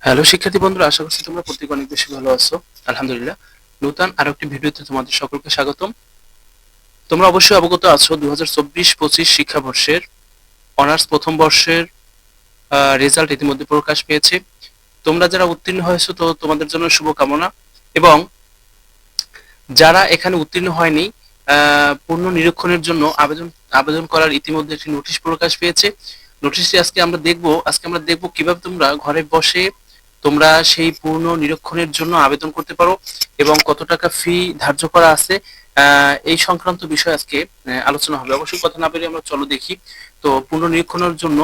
Hello শিক্ষার্থী বন্ধুরা, আশা করছি তোমরা প্রত্যেকে অনেক বেশি ভালো আছো। আলহামদুলিল্লাহ। নতুন আরো একটি ভিডিওতে তোমাদের সকলকে স্বাগতম। তোমরা অবশ্যই অবগত আছো 2024-25 শিক্ষাবর্ষের অনার্স প্রথম বর্ষের রেজাল্ট ইতিমধ্যে প্রকাশ পেয়েছে। তোমরা যারা উত্তীর্ণ হয়েছো তো তোমাদের জন্য শুভকামনা, এবং যারা এখানে উত্তীর্ণ হয়নি পূর্ণ নিরীক্ষণের জন্য আবেদন আবেদন করার ইতিমধ্যে একটি নোটিশ প্রকাশ পেয়েছে। নোটিশটি আজকে আমরা দেখব কিভাবে তোমরা ঘরে বসে তোমরা সেই পূর্ণ নিরীক্ষণের জন্য আবেদন করতে পারো এবং কত টাকা ফি ধার্য করা আছে এই সংক্রান্ত বিষয় আজকে আলোচনা হবে। অবশ্যই কথা না বেরিয়ে আমরা চলো দেখি। তো পূর্ণ নিরীক্ষণের জন্য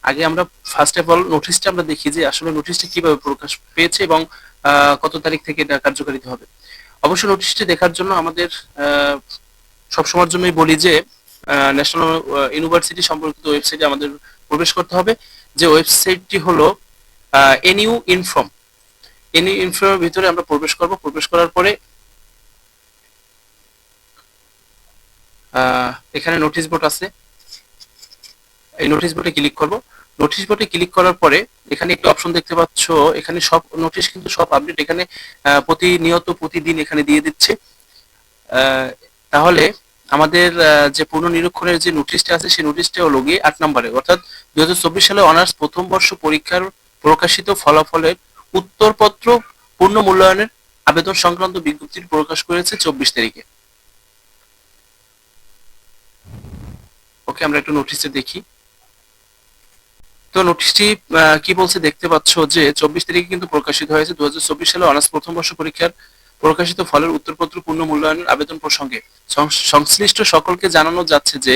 আগে আমরা ফার্স্ট অফ অল নোটিশটা আমরা দেখি যে আসলে নোটিশটি কিভাবে প্রকাশ পেয়েছে এবং কত তারিখ থেকে এটা কার্যকারিত হবে। অবশ্য নোটিশটি দেখার জন্য আমাদের সবসময়ের জন্যই বলি যে ন্যাশনাল ইউনিভার্সিটি সম্পর্কিত ওয়েবসাইটে আমাদের প্রবেশ করতে হবে। যে ওয়েবসাইটটি হলো এনইউ ইনফর্ম। এনইউ ইনফর্মের ভিতরে আমরা প্রবেশ করব। প্রবেশ করার পরে এখানে নোটিশ বোর্ড আছে, এই নোটিশ বোর্ডে ক্লিক করব। নোটিশ বোর্ডে ক্লিক করার পরে এখানে একটি অপশন দেখতে পাচ্ছ, এখানে সব নোটিশ কিন্তু সব আপডেট এখানে প্রতিনিয়ত প্রতিদিন এখানে দিয়ে দিচ্ছে। তাহলে আমাদের যে পুনর্নিরীক্ষণের যে নোটিশটা আছে সেই নোটিশটা হলো গিয়ে 8 নম্বরে, অর্থাৎ 2024 সালে অনার্স প্রথম বর্ষ পরীক্ষার প্রকাশিত ফলাফলের উত্তরপত্র পূর্ণ মূল্যায়নের আবেদন সংক্রান্ত বিজ্ঞপ্তি প্রকাশ করেছে 24 তারিখে। ওকে, আমরা একটু নোটিশে দেখি। তো নোটিশটি কি বলছে দেখতে পাচ্ছ যে 24 তারিখে কিন্তু প্রকাশিত হয়েছে 2024 সালে অনার্স প্রথম বর্ষ পরীক্ষার প্রকাশিত ফলের উত্তরপত্র পূর্ণ মূল্যায়নের আবেদন প্রসঙ্গে সংশ্লিষ্ট সকলকে জানানো যাচ্ছে যে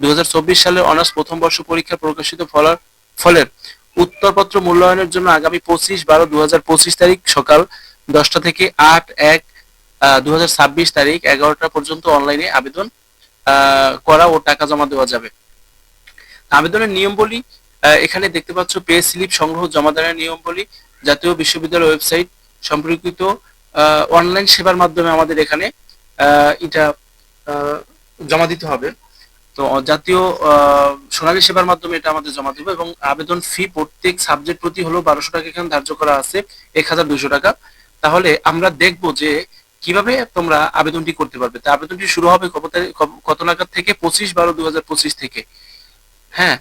2024 সালে অনার্স প্রথম বর্ষ পরীক্ষার প্রকাশিত ফলের উত্তরপত্র মূল্যায়নের জন্য আগামী 25/12/2025 তারিখ সকাল 10টা থেকে 8/1/2026 তারিখ 11টা পর্যন্ত অনলাইনে আবেদন করা ও টাকা জমা দেওয়া যাবে। আবেদনের নিয়মাবলী এখানে দেখতে পাচ্ছ। পে স্লিপ সংগ্রহ জমাদানের নিয়মাবলী জাতীয় বিশ্ববিদ্যালয় ওয়েবসাইট সম্পর্কিত অনলাইন সেবার মাধ্যমে আমাদের এখানে এটা জমা দিতে হবে। তো জাতীয় সোনালী সেবার মাধ্যমে এটা আমাদের জমা দেবো, এবং আবেদন ফি প্রত্যেক সাবজেক্ট প্রতি হলো 1200 টাকা এখানে ধার্য করা আছে, 1200 টাকা। তাহলে আমরা দেখব যে কিভাবে তোমরা আবেদনটি করতে পারবে। তা আবেদনটি শুরু হবে কত নাগাদ থেকে? 25/12/2025 থেকে। হ্যাঁ,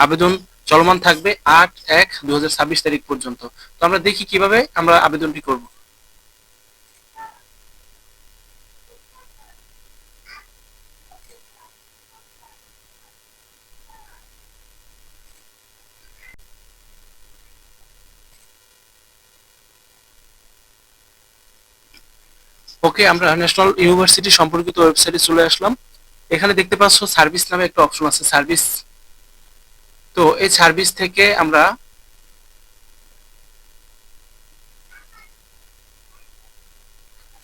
আবেদন চলমান থাকবে 8/1/2026 তারিখ পর্যন্ত। তো আমরা দেখি কিভাবে আমরা আবেদনটি করব। ওকে, আমরা ন্যাশনাল ইউনিভার্সিটি সম্পর্কিত ওয়েবসাইটে চলে আসলাম। এখানে দেখতে পাচ্ছ সার্ভিস নামে একটা অপশন আছে, সার্ভিস। তো এই সার্ভিস থেকে আমরা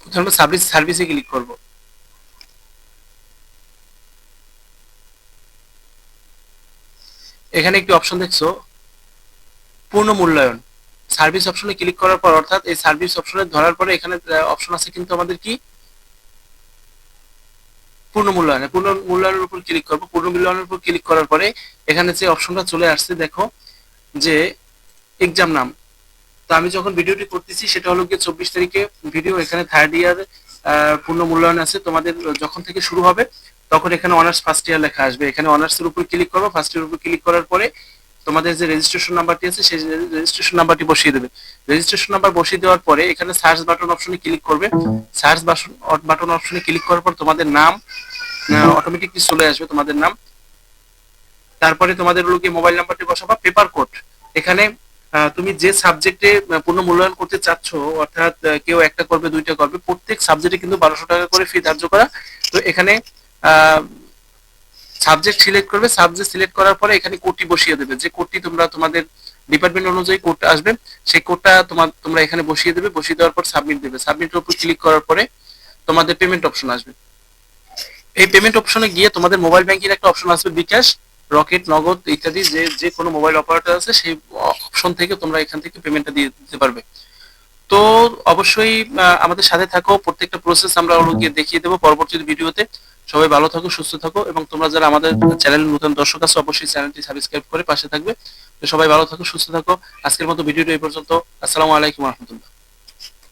প্রথমে সার্ভিসে ক্লিক করব। এখানে একটি অপশন দেখছো, পূর্ণ মূল্যায়ন। সার্ভিস অপশনে ক্লিক করার পর, অর্থাৎ এই সার্ভিস অপশনে ধরার পরে এখানে অপশন আছে কিন্তু আমাদের কি পূর্ণ মূল্যায়নের উপর ক্লিক করব। পূর্ণ মূল্যায়নের উপর ক্লিক করার পরে এখানে যে অপশনটা চলে আসছে দেখো যে এক্সাম নাম। তো আমি যখন ভিডিওটি করতেছি সেটা হলো গিয়ে 24 তারিখে ভিডিও। এখানে থার্ড ইয়ার পূর্ণ মূল্যায়ন আছে তোমাদের যখন থেকে শুরু হবে, তখন এখানে অনার্স ফার্স্ট ইয়ার লেখা আসবে। এখানে অনার্সের উপর ক্লিক করবো। ফার্স্ট ইয়ার উপর ক্লিক করার পরে তোমাদের যে রেজিস্ট্রেশন নাম্বারটি আছে সেই রেজিস্ট্রেশন নাম্বারটি বসিয়ে দেবে। রেজিস্ট্রেশন নাম্বার বসিয়ে দেওয়ার পরে এখানে সার্চ বাটন অপশনে ক্লিক করবে। সার্চ বাটন অপশনে ক্লিক করার পর তোমাদের নাম অটোমেটিকলি চলে আসবে, তোমাদের নাম। তারপরে তোমাদের লোকে মোবাইল নাম্বারটি বসাবা। পেপার কোড, এখানে তুমি যে সাবজেক্টে পূর্ণ মূল্যায়ন করতে চাচ্ছ, অর্থাৎ কেউ একটা করবে দুইটা করবে, প্রত্যেক সাবজেক্টে কিন্তু 1200 টাকা করে ফি ধার্য করা। তো এখানে সাবজেক্ট সিলেক্ট করবে। সাবজেক্ট সিলেক্ট করার পরে এখানে কোডটি বসিয়ে দেবে। যে কোডটি তোমাদের ডিপার্টমেন্ট অনুযায়ী কোডটা আসবে, সেই কোডটা তোমরা এখানে বসিয়ে দেবে। বসিয়ে দেওয়ার পর সাবমিট দেবে। সাবমিটের উপর ক্লিক করার পরে তোমাদের পেমেন্ট অপশন আসবে। এই পেমেন্ট অপশনে গিয়ে তোমাদের মোবাইল ব্যাংকিং একটা অপশন আসবে, বিকাশ, রকেট, নগদ ইত্যাদি যে কোনো মোবাইল অপারেটর আছে সেই অপশন থেকে তোমরা এখান থেকে পেমেন্টটা দিয়ে দিতে পারবে। তো অবশ্যই আমাদের সাথে থাকো। প্রত্যেকটা প্রসেস আমরা গিয়ে দেখিয়ে দেবো পরবর্তী ভিডিওতে। সবাই ভালো থাকো, সুস্থ থাকো, এবং তোমরা যারা আমাদের চ্যানেলের নতুন দর্শক আছো অবশ্যই চ্যানেলটি সাবস্ক্রাইব করে পাশে থাকবে। তো সবাই ভালো থাকো, সুস্থ থাকো। আজকের মতো ভিডিওটা এই পর্যন্ত। আসসালামু আলাইকুম রহমতুল্লাহ।